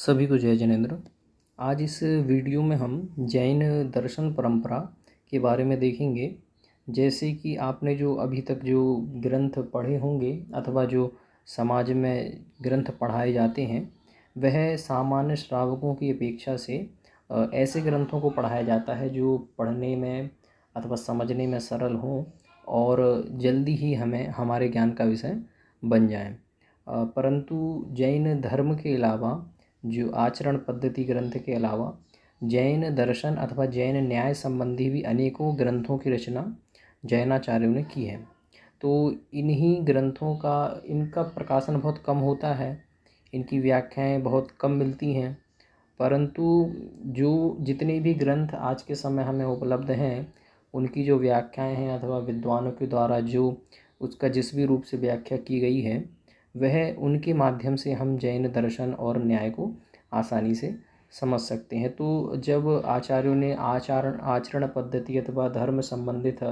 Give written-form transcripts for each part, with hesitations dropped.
सभी को जय जिनेंद्र। आज इस वीडियो में हम जैन दर्शन परंपरा के बारे में देखेंगे। जैसे कि आपने जो अभी तक जो ग्रंथ पढ़े होंगे अथवा जो समाज में ग्रंथ पढ़ाए जाते हैं, वह सामान्य श्रावकों की अपेक्षा से ऐसे ग्रंथों को पढ़ाया जाता है जो पढ़ने में अथवा समझने में सरल हों और जल्दी ही हमें हमारे ज्ञान का विषय बन जाएं। परंतु जैन धर्म के अलावा जो आचरण पद्धति ग्रंथ के अलावा जैन दर्शन अथवा जैन न्याय संबंधी भी अनेकों ग्रंथों की रचना जैनाचार्यों ने की है। तो इन्हीं ग्रंथों का इनका प्रकाशन बहुत कम होता है, इनकी व्याख्याएं बहुत कम मिलती हैं। परंतु जो जितने भी ग्रंथ आज के समय हमें उपलब्ध हैं, उनकी जो व्याख्याएं हैं अथवा विद्वानों के द्वारा जो उसका जिस भी रूप से व्याख्या की गई है, वह उनके माध्यम से हम जैन दर्शन और न्याय को आसानी से समझ सकते हैं। तो जब आचार्यों ने आचरण पद्धति अथवा धर्म संबंधित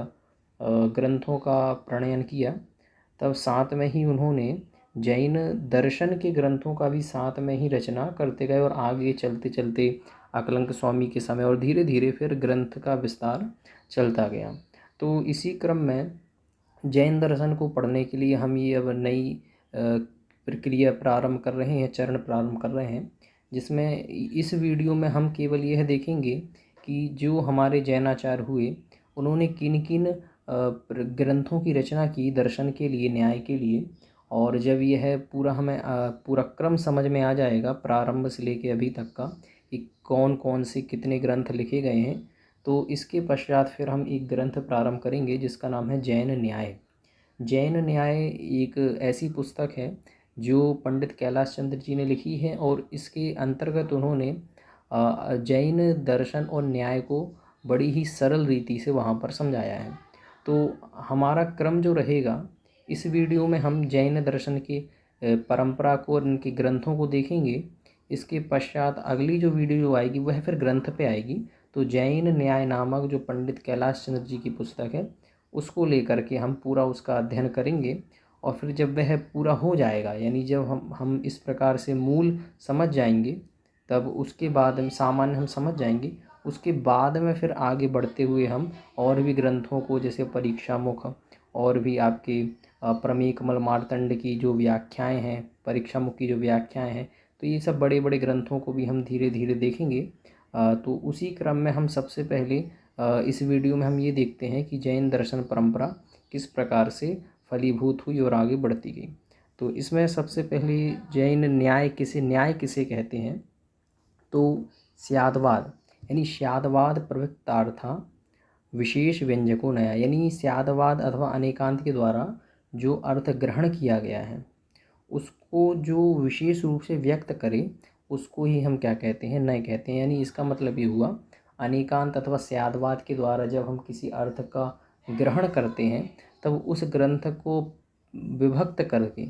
ग्रंथों का प्रणयन किया, तब साथ में ही उन्होंने जैन दर्शन के ग्रंथों का भी साथ में ही रचना करते गए और आगे चलते चलते अकलंक स्वामी के समय और धीरे धीरे फिर ग्रंथ का विस्तार चलता गया। तो इसी क्रम में जैन दर्शन को पढ़ने के लिए हम ये अब नई प्रक्रिया प्रारंभ कर रहे हैं, चरण प्रारंभ कर रहे हैं, जिसमें इस वीडियो में हम केवल यह देखेंगे कि जो हमारे जैनाचार्य हुए, उन्होंने किन किन ग्रंथों की रचना की दर्शन के लिए, न्याय के लिए। और जब यह पूरा हमें पूरा क्रम समझ में आ जाएगा प्रारंभ से लेके अभी तक का कि कौन कौन से कितने ग्रंथ लिखे गए हैं, तो इसके पश्चात फिर हम एक ग्रंथ प्रारंभ करेंगे जिसका नाम है जैन न्याय। जैन न्याय एक ऐसी पुस्तक है जो पंडित कैलाश चंद्र जी ने लिखी है और इसके अंतर्गत उन्होंने जैन दर्शन और न्याय को बड़ी ही सरल रीति से वहाँ पर समझाया है। तो हमारा क्रम जो रहेगा, इस वीडियो में हम जैन दर्शन की परंपरा को और इनके ग्रंथों को देखेंगे। इसके पश्चात अगली जो वीडियो आएगी वह फिर ग्रंथ पे आएगी। तो जैन न्याय नामक जो पंडित कैलाश चंद्र जी की पुस्तक है, उसको लेकर के हम पूरा उसका अध्ययन करेंगे। और फिर जब वह पूरा हो जाएगा, यानी जब हम इस प्रकार से मूल समझ जाएंगे, तब उसके बाद हम सामान्य हम समझ जाएंगे। उसके बाद में फिर आगे बढ़ते हुए हम और भी ग्रंथों को, जैसे परीक्षा मुख और भी आपके प्रमेय कमल मार्तंड की जो व्याख्याएं हैं, परीक्षा मुख की जो व्याख्याएं हैं, तो ये सब बड़े बड़े ग्रंथों को भी हम धीरे धीरे देखेंगे। तो उसी क्रम में हम सबसे पहले इस वीडियो में हम ये देखते हैं कि जैन दर्शन परंपरा किस प्रकार से फलीभूत हुई और आगे बढ़ती गई। तो इसमें सबसे पहले जैन न्याय किसे कहते हैं, तो स्यादवाद यानी स्यादवाद प्रवक्तार्था विशेष व्यंजकों नया, यानी स्यादवाद अथवा अनेकांत के द्वारा जो अर्थ ग्रहण किया गया है उसको जो विशेष रूप से व्यक्त करे, उसको ही हम क्या कहते हैं, नय कहते हैं। यानी इसका मतलब ये हुआ, अनेकांत अथवा स्यादवाद के द्वारा जब हम किसी अर्थ का ग्रहण करते हैं, तब उस ग्रंथ को विभक्त करके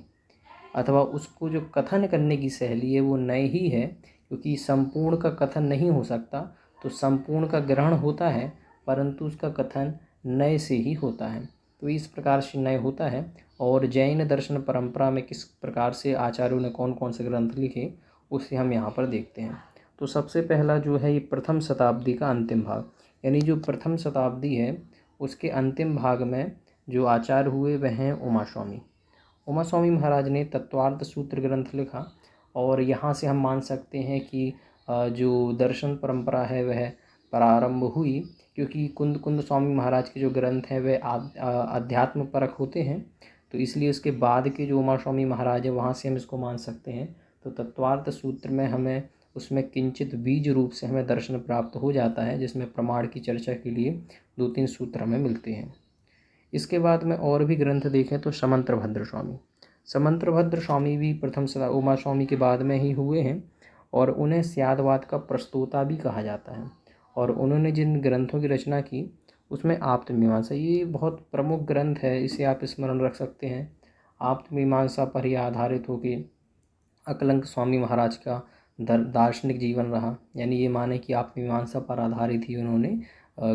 अथवा उसको जो कथन करने की शैली है वो नय ही है, क्योंकि संपूर्ण का कथन नहीं हो सकता। तो संपूर्ण का ग्रहण होता है परंतु उसका कथन नय से ही होता है। तो इस प्रकार से नय होता है। और जैन दर्शन परंपरा में किस प्रकार से आचार्यों ने कौन कौन से ग्रंथ लिखे, उसे हम यहाँ पर देखते हैं। तो सबसे पहला जो है ये प्रथम शताब्दी का अंतिम भाग, यानी जो प्रथम शताब्दी है उसके अंतिम भाग में जो आचार्य हुए वह हैं उमा स्वामी महाराज ने तत्वार्थ सूत्र ग्रंथ लिखा। और यहाँ से हम मान सकते हैं कि जो दर्शन परंपरा है वह प्रारंभ हुई, क्योंकि कुंद स्वामी महाराज के जो ग्रंथ हैं वे अध्यात्म परक होते हैं। तो इसलिए उसके बाद के जो उमा स्वामी महाराज है वहाँ से हम इसको मान सकते हैं। तो तत्वार्थ सूत्र में हमें उसमें किंचित बीज रूप से हमें दर्शन प्राप्त हो जाता है, जिसमें प्रमाण की चर्चा के लिए 2-3 सूत्र हमें मिलते हैं। इसके बाद में और भी ग्रंथ देखें तो समंत्रभद्र स्वामी भी प्रथम उमा स्वामी के बाद में ही हुए हैं और उन्हें स्यादवाद का प्रस्तोता भी कहा जाता है। और उन्होंने जिन ग्रंथों की रचना की उसमें आप्तमीमांसा, ये बहुत प्रमुख ग्रंथ है, इसे आप स्मरण रख सकते हैं। आप्तमीमांसा पर ही आधारित होकर अकलंक स्वामी महाराज का दार्शनिक जीवन रहा, यानी ये माने कि आप्तमीमांसा पर आधारित ही उन्होंने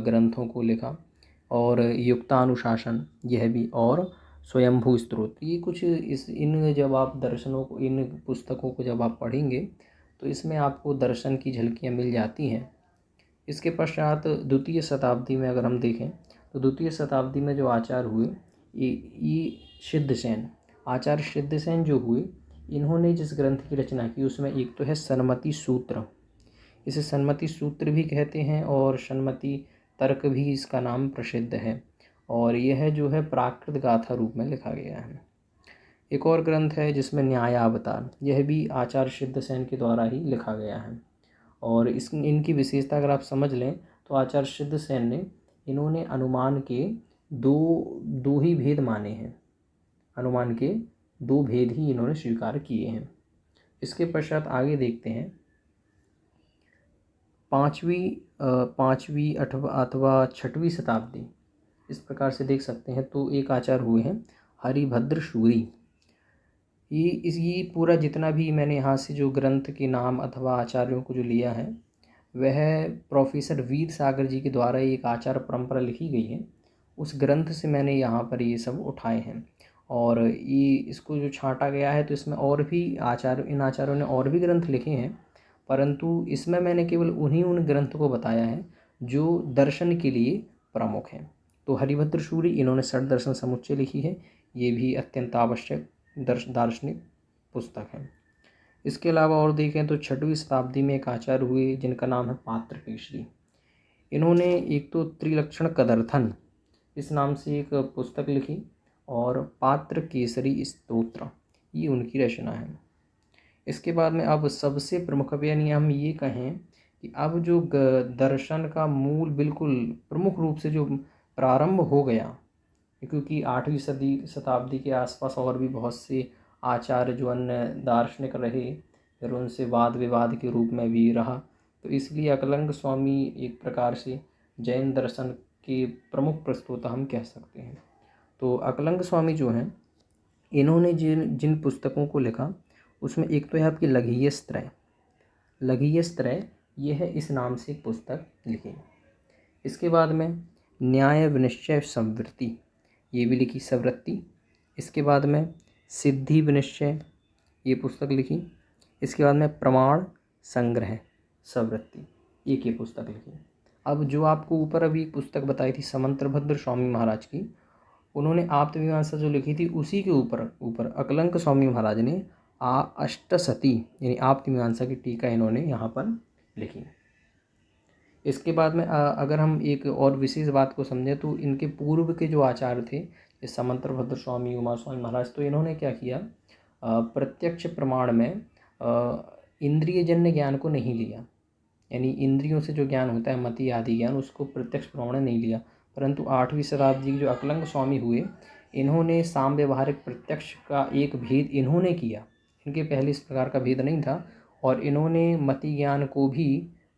ग्रंथों को लिखा। और युक्तानुशासन यह भी, और स्वयंभू स्त्रोत, ये कुछ इन जब आप दर्शनों को, इन पुस्तकों को जब आप पढ़ेंगे तो इसमें आपको दर्शन की झलकियाँ मिल जाती हैं। इसके पश्चात द्वितीय शताब्दी में अगर हम देखें तो द्वितीय शताब्दी में जो आचार्य हुए ये सिद्धसेन, आचार्य सिद्धसेन जो हुए, इन्होंने जिस ग्रंथ की रचना की उसमें एक तो है सन्मति सूत्र, इसे सन्मति सूत्र भी कहते हैं और सन्मति तर्क भी इसका नाम प्रसिद्ध है, और यह जो है प्राकृत गाथा रूप में लिखा गया है। एक और ग्रंथ है जिसमें न्यायावतार, यह भी आचार्य सिद्धसेन के द्वारा ही लिखा गया है। और इनकी विशेषता अगर आप समझ लें तो आचार्य सिद्धसेन ने इन्होंने अनुमान के दो ही भेद माने हैं, अनुमान के 2 भेद ही इन्होंने स्वीकार किए हैं। इसके पश्चात आगे देखते हैं पाँचवीं अथवा 6वीं शताब्दी, इस प्रकार से देख सकते हैं। तो एक आचार्य हुए हैं हरिभद्र सूरी। ये पूरा जितना भी मैंने यहाँ से जो ग्रंथ के नाम अथवा आचार्यों को जो लिया है वह प्रोफेसर वीर सागर जी के द्वारा एक आचार परंपरा लिखी गई है, उस ग्रंथ से मैंने यहाँ पर ये सब उठाए हैं। और ये इसको जो छांटा गया है तो इसमें और भी इन आचार्यों ने और भी ग्रंथ लिखे हैं, परंतु इसमें मैंने केवल उन ग्रंथ को बताया है जो दर्शन के लिए प्रमुख हैं। तो हरिभद्र सूरी इन्होंने षट दर्शन समुच्चय लिखी है, ये भी अत्यंत आवश्यक दार्शनिक पुस्तक है। इसके अलावा और देखें तो 6वीं शताब्दी में एक आचार्य हुए जिनका नाम है पात्र केसरी। इन्होंने एक तो त्रिलक्षण कदर्थन इस नाम से एक पुस्तक लिखी और पात्र केसरी स्तोत्र, ये उनकी रचना है। इसके बाद में अब सबसे प्रमुख, यानी हम ये कहें कि अब जो दर्शन का मूल बिल्कुल प्रमुख रूप से जो प्रारंभ हो गया, क्योंकि 8वीं शताब्दी के आसपास और भी बहुत से आचार्य जो अन्य दार्शनिक रहे, फिर उनसे वाद विवाद के रूप में भी रहा, तो इसलिए अकलंग स्वामी एक प्रकार से जैन दर्शन के प्रमुख प्रस्तोता हम कह सकते हैं। तो अकलंग स्वामी जो हैं, इन्होंने जिन पुस्तकों को लिखा उसमें एक तो है आपकी लघीयत्रय, यह है इस नाम से एक पुस्तक लिखी। इसके बाद में न्याय विनिश्चय संवृत्ति, ये भी लिखी संवृत्ति। इसके बाद में सिद्धि विनिश्चय, ये पुस्तक लिखी। इसके बाद में प्रमाण संग्रह संवृत्ति, एक ये पुस्तक लिखी। अब जो आपको ऊपर अभी एक पुस्तक बताई थी समंतभद्र स्वामी महाराज की, उन्होंने आप्तमीमांसा जो लिखी थी उसी के ऊपर अकलंक स्वामी महाराज ने अष्टसती यानी आप्तमीमांसा की टीका इन्होंने यहाँ पर लिखी। इसके बाद में अगर हम एक और विशेष बात को समझें तो इनके पूर्व के जो आचार्य थे जैसे समंतभद्र स्वामी, उमा स्वामी महाराज, तो इन्होंने क्या किया, प्रत्यक्ष प्रमाण में इंद्रिय जन्य ज्ञान को नहीं लिया, यानी इंद्रियों से जो ज्ञान होता है मति आदि ज्ञान, उसको प्रत्यक्ष प्रमाण नहीं लिया। परंतु 8वीं शताब्दी के जो अकलंग स्वामी हुए, इन्होंने साम व्यवहारिक प्रत्यक्ष का एक भेद इन्होंने किया, इनके पहले इस प्रकार का भेद नहीं था, और इन्होंने मति ज्ञान को भी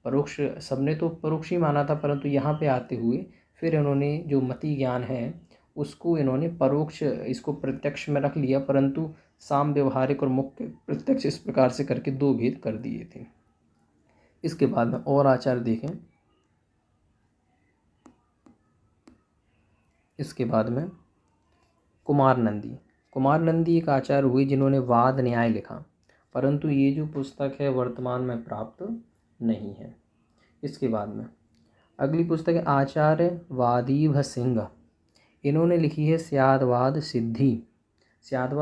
परोक्ष, सबने तो परोक्ष ही माना था, परंतु यहाँ पे आते हुए फिर इन्होंने जो मति ज्ञान है उसको इन्होंने परोक्ष, इसको प्रत्यक्ष में रख लिया, परंतु साम व्यवहारिक और मुख्य प्रत्यक्ष इस प्रकार से करके 2 भेद कर दिए थे। इसके बाद में और आचार्य देखें, इसके बाद में कुमार नंदी एक आचार्य हुए जिन्होंने वाद न्याय लिखा, परंतु ये जो पुस्तक है वर्तमान में प्राप्त नहीं है। इसके बाद में अगली पुस्तक है आचार्य वादीभ सिंह, इन्होंने लिखी है स्यादवाद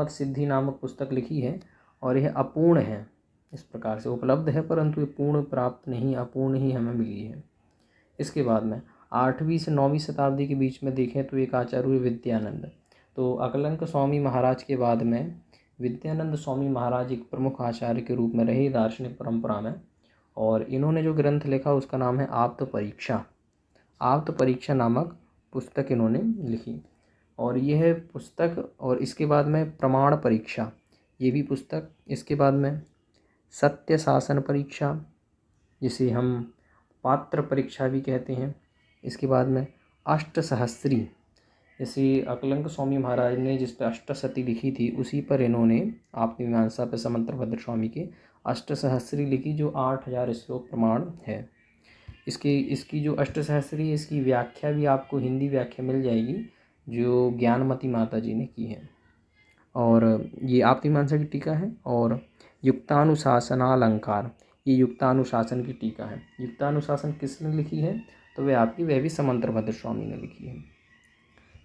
सिद्धि नामक पुस्तक लिखी है, और यह अपूर्ण है, इस प्रकार से उपलब्ध है परंतु ये पूर्ण प्राप्त नहीं, अपूर्ण ही हमें मिली है। इसके बाद में 8वीं से 9वीं शताब्दी के बीच में देखें तो एक आचार्य हुए विद्यानंद। तो अकलंक स्वामी महाराज के बाद में विद्यानंद स्वामी महाराज एक प्रमुख आचार्य के रूप में रहे दार्शनिक परंपरा में, और इन्होंने जो ग्रंथ लिखा उसका नाम है आप्त परीक्षा नामक पुस्तक इन्होंने लिखी, और यह पुस्तक, और इसके बाद में प्रमाण परीक्षा, ये भी पुस्तक। इसके बाद में सत्य शासन परीक्षा, जिसे हम पात्र परीक्षा भी कहते हैं। इसके बाद में अष्टसहस्री, जैसे अकलंक स्वामी महाराज ने जिस पर अष्टसती लिखी थी उसी पर इन्होंने आप्तमीमांसा पर समंतभद्र स्वामी के अष्टसहस्री लिखी, जो 8000 श्लोक प्रमाण है। इसकी जो अष्टसहस्री है, इसकी व्याख्या भी आपको हिंदी व्याख्या मिल जाएगी जो ज्ञानमती माता जी ने की है, और ये आप्तमीमांसा की टीका है। और युक्तानुशासनालंकार, ये युक्तानुशासन की टीका है। युक्तानुशासन किसने लिखी है? तो वह भी समंतरभद्र स्वामी ने लिखी है।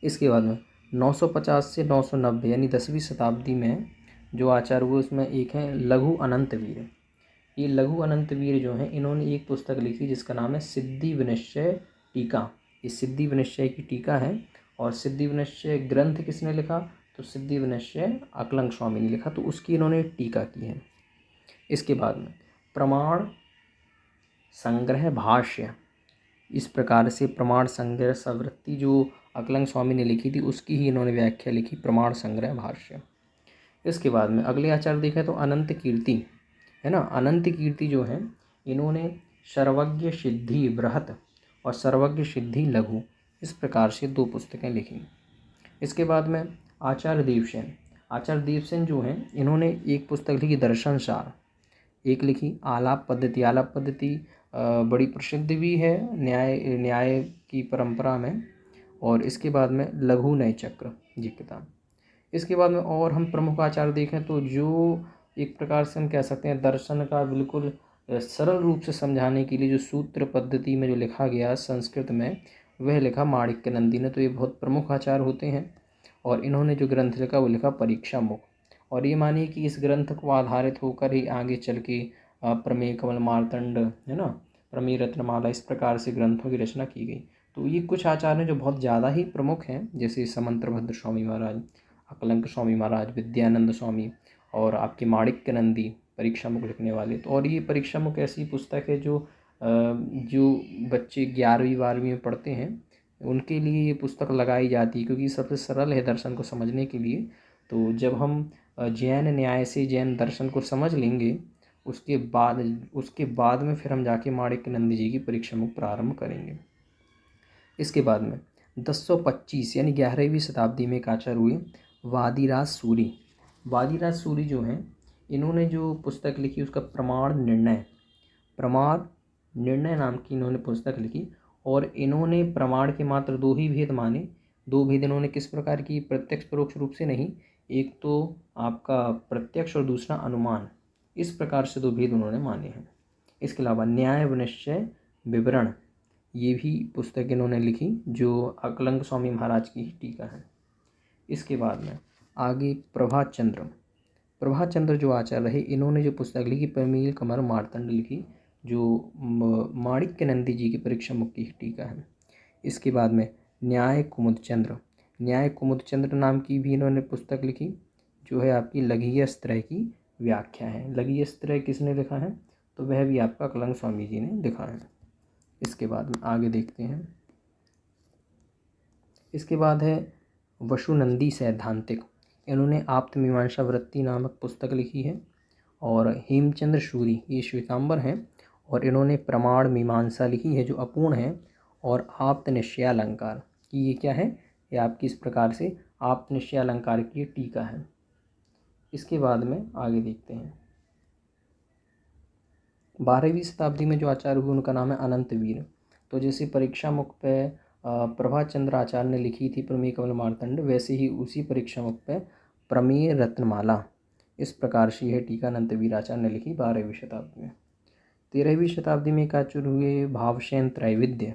इसके बाद में 950 से 990 यानी 10वीं शताब्दी में जो आचार्य हुए उसमें एक है लघु अनंत वीर। ये लघु अनंत वीर जो हैं इन्होंने एक पुस्तक लिखी जिसका नाम है सिद्धि विनिश्चय टीका। ये सिद्धि विनिश्चय की टीका है। और सिद्धि विनिश्चय ग्रंथ किसने लिखा? तो सिद्धि विनिश्चय अकलंग स्वामी ने लिखा, तो उसकी इन्होंने टीका की है। इसके बाद में प्रमाण संग्रह भाष्य, इस प्रकार से प्रमाण संग्रह सवृत्ति जो अकलंग स्वामी ने लिखी थी उसकी ही इन्होंने व्याख्या लिखी, प्रमाण संग्रह भाष्य। इसके बाद में अगले आचार्य देखें तो अनंत कीर्ति है ना। अनंत कीर्ति जो है इन्होंने सर्वज्ञ सिद्धि बृहत और सर्वज्ञ सिद्धि लघु, इस प्रकार से 2 पुस्तकें लिखी। इसके बाद में आचार्य देवसेन। आचार्य देवसेन जो हैं इन्होंने एक पुस्तक लिखी दर्शन सार, एक लिखी आलाप पद्धति। आलाप पद्धति बड़ी प्रसिद्ध भी है न्याय की परंपरा में। और इसके बाद में लघु नय चक्र ये किताब। इसके बाद में और हम प्रमुख आचार्य देखें तो जो एक प्रकार से हम कह सकते हैं दर्शन का बिल्कुल सरल रूप से समझाने के लिए जो सूत्र पद्धति में जो लिखा गया संस्कृत में, वह लिखा माणिक्य नंदी ने। तो ये बहुत प्रमुख आचार्य होते हैं और इन्होंने जो ग्रंथ लिखा वो लिखा परीक्षा मुख। और ये मानिए कि इस ग्रंथ को आधारित होकर ही आगे चल के प्रमेय कमल मार्तंड है ना, प्रमेय रत्नमाला, इस प्रकार से ग्रंथों की रचना की गई। तो ये कुछ आचार्य जो बहुत ज़्यादा ही प्रमुख हैं, जैसे समंतरभद्र स्वामी महाराज, अकलंक स्वामी महाराज, विद्यानंद स्वामी और आपके माणिक्य नंदी परीक्षा मुख लिखने वाले। तो और ये परीक्षा मुख ऐसी पुस्तक है जो बच्चे 11वीं 12वीं में पढ़ते हैं उनके लिए ये पुस्तक लगाई जाती है, क्योंकि सबसे सरल है दर्शन को समझने के लिए। तो जब हम जैन न्याय से जैन दर्शन को समझ लेंगे उसके बाद में फिर हम जाके माणिक्य नंदी जी की परीक्षा मुख प्रारंभ करेंगे। इसके बाद में 1025 यानी 11वीं शताब्दी में एक आचार्य हुए वादिराज सूरी। वादिराज सूरी जो हैं इन्होंने जो पुस्तक लिखी उसका प्रमाण निर्णय नाम की इन्होंने पुस्तक लिखी। और इन्होंने प्रमाण के मात्र 2 ही भेद माने। 2 भेद इन्होंने किस प्रकार की? प्रत्यक्ष परोक्ष रूप से नहीं, एक तो आपका प्रत्यक्ष और दूसरा अनुमान, इस प्रकार से 2 भेद उन्होंने माने हैं। इसके अलावा न्याय विनिश्चय विवरण, ये भी पुस्तक इन्होंने लिखी जो अकलंक स्वामी महाराज की टीका है। इसके बाद में आगे प्रभात चंद्र जो आचार्य रहे इन्होंने जो पुस्तक लिखी प्रमेय कमल मार्तंड लिखी, जो माणिक्य नंदी जी की परीक्षा मुख की टीका है। इसके बाद में न्याय कुमुद चंद्र नाम की भी इन्होंने पुस्तक लिखी, जो है आपकी लघीय त्रय की व्याख्या है। लघीय त्रय किसने लिखा है? तो वह भी आपका अकलंक स्वामी जी ने लिखा है। इसके बाद में आगे देखते हैं। इसके बाद है वसुनंदी सैद्धांतिक, इन्होंने आप्तमीमांसा वृत्ति नामक पुस्तक लिखी है। और हेमचंद्र सूरी ये श्वेतांबर हैं और इन्होंने प्रमाण मीमांसा लिखी है जो अपूर्ण है। और आप्त निश्चयालंकार की ये क्या है? ये आपकी इस प्रकार से आप्त निश्चयालंकार की टीका है। इसके बाद में आगे देखते हैं 12वीं शताब्दी में जो आचार्य हुए उनका नाम है अनंत वीर। तो जैसे परीक्षा मुख पे प्रभात चंद्र आचार्य ने लिखी थी प्रमेय कमल मार्तंड, वैसे ही उसी परीक्षा मुख पे प्रमेय रत्नमाला, इस प्रकार से यह टीका अनंत वीर आचार्य ने लिखी 12वीं शताब्दी में। 13वीं शताब्दी में एक आचार्य हुए भावसेन त्रैविद्य,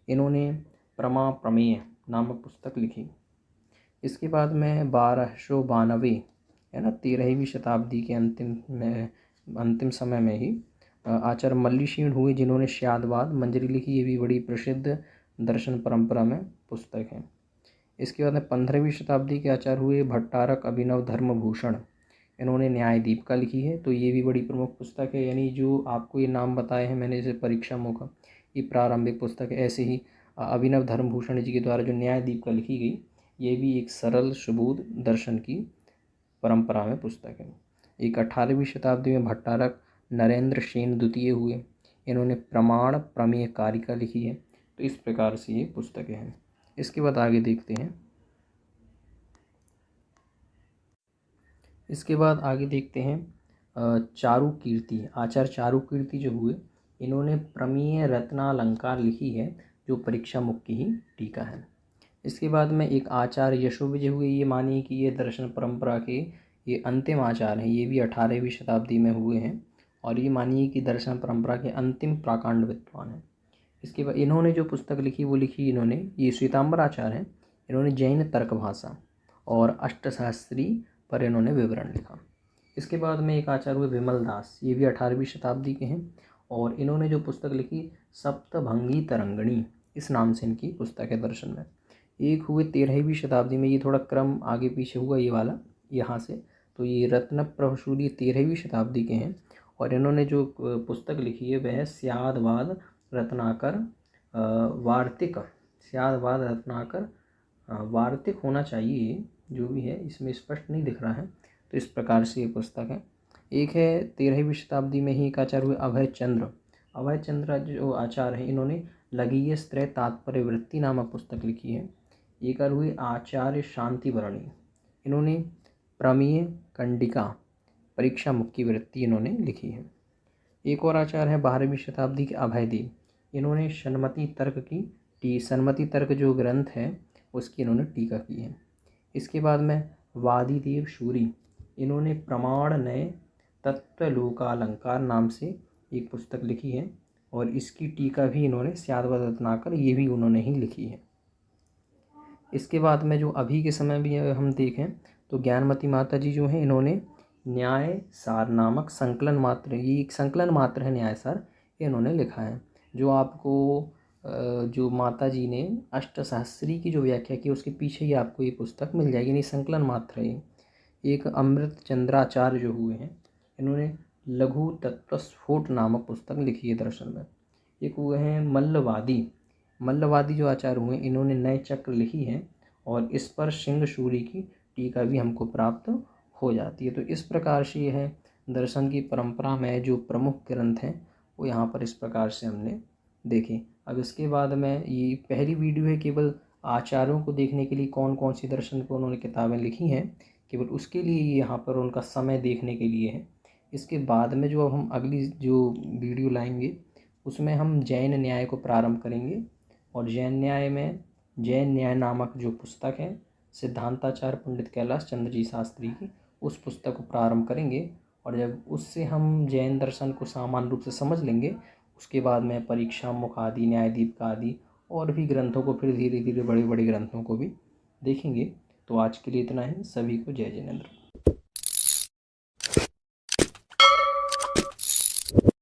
इन्होंने प्रमेय नामक पुस्तक लिखी। इसके बाद में 1292 है ना, 13वीं शताब्दी के अंतिम समय में ही आचार्य मल्लीशीण हुए जिन्होंने श्यादवाद मंजरी लिखी, ये भी बड़ी प्रसिद्ध दर्शन परंपरा में पुस्तक है। इसके बाद में 15वीं शताब्दी के आचार्य हुए भट्टारक अभिनव धर्मभूषण, इन्होंने न्यायदीप का लिखी है। तो ये भी बड़ी प्रमुख पुस्तक है, यानी जो आपको ये नाम बताए हैं मैंने, जैसे परीक्षा मुख ये प्रारंभिक पुस्तक है, ऐसे ही अभिनव धर्मभूषण जी के द्वारा जो न्यायदीप का लिखी गई, ये भी एक सरल सुबोध दर्शन की परंपरा में पुस्तक है। एक 18वीं शताब्दी में भट्टारक नरेंद्र सेन द्वितीय हुए, इन्होंने प्रमाण प्रमेय कारिका लिखी है। तो इस प्रकार से ये पुस्तकें हैं। इसके बाद आगे देखते हैं। चारु कीर्ति, आचार्य चारु कीर्ति जो हुए इन्होंने प्रमेय रत्नालंकार लिखी है जो परीक्षा मुख की ही टीका है। इसके बाद में एक आचार्य यशोविजय हुए, ये मानिए कि ये दर्शन परंपरा के ये अंतिम आचार्य हैं, ये भी 18वीं शताब्दी में हुए हैं और ये मानिए कि दर्शन परंपरा के अंतिम प्राकांड विद्वान हैं। इसके बाद इन्होंने जो पुस्तक लिखी वो लिखी इन्होंने, ये श्वेतांबर आचार्य हैं, इन्होंने जैन तर्क भाषा और अष्टशास्त्री पर इन्होंने विवरण लिखा। इसके बाद में एक आचार्य हुए विमल दास, ये भी 18वीं शताब्दी के हैं और इन्होंने जो पुस्तक लिखी सप्तभंगी तरंगिणी, इस नाम से इनकी पुस्तक है दर्शन में। एक हुए 13वीं शताब्दी में, ये थोड़ा क्रम आगे पीछे हुआ ये वाला यहाँ से, तो ये रत्न प्रभसूरी 13वीं शताब्दी के हैं और इन्होंने जो पुस्तक लिखी है वह है स्यादवाद रत्नाकर वार्तिक, स्यादवाद रत्नाकर वार्तिक होना चाहिए, जो भी है इसमें स्पष्ट नहीं दिख रहा है, तो इस प्रकार से ये पुस्तक है। एक है 13वीं शताब्दी में ही एक आचार्य हुए अभय चंद्र, अभय चंद्र जो आचार्य हैं इन्होंने लगीय स्त्रय तात्पर्य वृत्ति नामक पुस्तक लिखी है। एक और हुए आचार्य शांति वर्णी, इन्होंने प्रमेय कंडिका परीक्षा मुक्ति वृत्ति इन्होंने लिखी है। एक और आचार्य है 12वीं शताब्दी के अभयदेव, इन्होंने सन्मति तर्क जो ग्रंथ है उसकी इन्होंने टीका की है। इसके बाद में वादीदेव सूरी, इन्होंने प्रमाण नय तत्वलोकालंकार नाम से एक पुस्तक लिखी है और इसकी टीका भी इन्होंने स्यादवाद रत्नाकर, ये भी उन्होंने ही लिखी है। इसके बाद में जो अभी के समय भी हम देखें तो ज्ञानमती माता जी जो हैं इन्होंने न्याय सार नामक संकलन मात्र, ये एक संकलन मात्र है न्याय सार, ये इन्होंने लिखा है। जो आपको जो माता जी ने अष्टशास्त्री की जो व्याख्या की उसके पीछे ही आपको ये पुस्तक मिल जाएगी, नहीं संकलन मात्र है। एक अमृत चंद्राचार्य जो हुए हैं इन्होंने लघु तत्वस्फोट नामक पुस्तक लिखी है दर्शन में। एक हुए हैं मल्लवादी जो आचार्य हुए इन्होंने नए चक्र लिखी है और इस पर सिंह सूरी की टीका भी हमको प्राप्त हो जाती है। तो इस प्रकार से ये है दर्शन की परंपरा में जो प्रमुख ग्रंथ हैं वो यहाँ पर इस प्रकार से हमने देखे। अब इसके बाद में ये पहली वीडियो है केवल आचार्यों को देखने के लिए कौन कौन सी दर्शन पर उन्होंने किताबें लिखी हैं, केवल उसके लिए यहाँ पर उनका समय देखने के लिए है। इसके बाद में जो हम अगली जो वीडियो लाएंगे उसमें हम जैन न्याय को प्रारंभ करेंगे और जैन न्याय में जैन न्याय नामक जो पुस्तक है सिद्धांताचार्य पंडित कैलाश चंद्र जी शास्त्री की, उस पुस्तक को प्रारंभ करेंगे और जब उससे हम जैन दर्शन को सामान्य रूप से समझ लेंगे उसके बाद में परीक्षा मुख आदि, न्यायदीपिका आदि और भी ग्रंथों को फिर धीरे धीरे बड़े बड़े ग्रंथों को भी देखेंगे। तो आज के लिए इतना ही। सभी को जय जिनेंद्र।